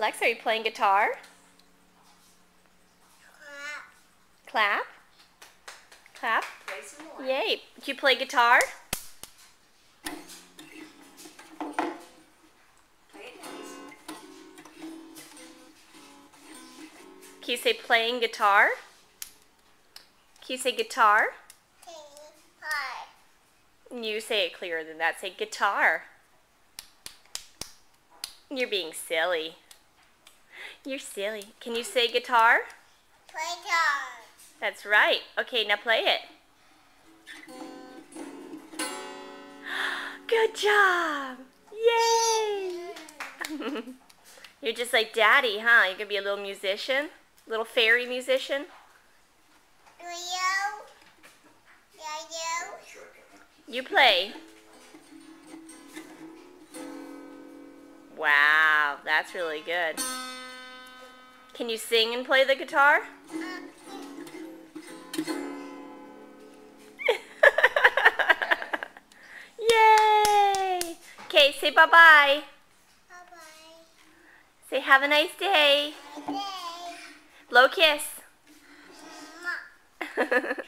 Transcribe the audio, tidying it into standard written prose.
Lex, are you playing guitar? Clap. Clap. Play some more. Yay. Do you play guitar? Play it nice. Can you say playing guitar? Can you say guitar? You say it clearer than that. Say guitar. You're being silly. You're silly. Can you say guitar? Guitar. That's right. Okay, now play it. Good job. Yay. You're just like Daddy, huh? You're going to be a little musician? Little fairy musician? You play. Wow, that's really good. Can you sing and play the guitar? Yay! Okay, say bye-bye. Bye-bye. Say have a nice day. Bye-bye. Blow a kiss. Mwah.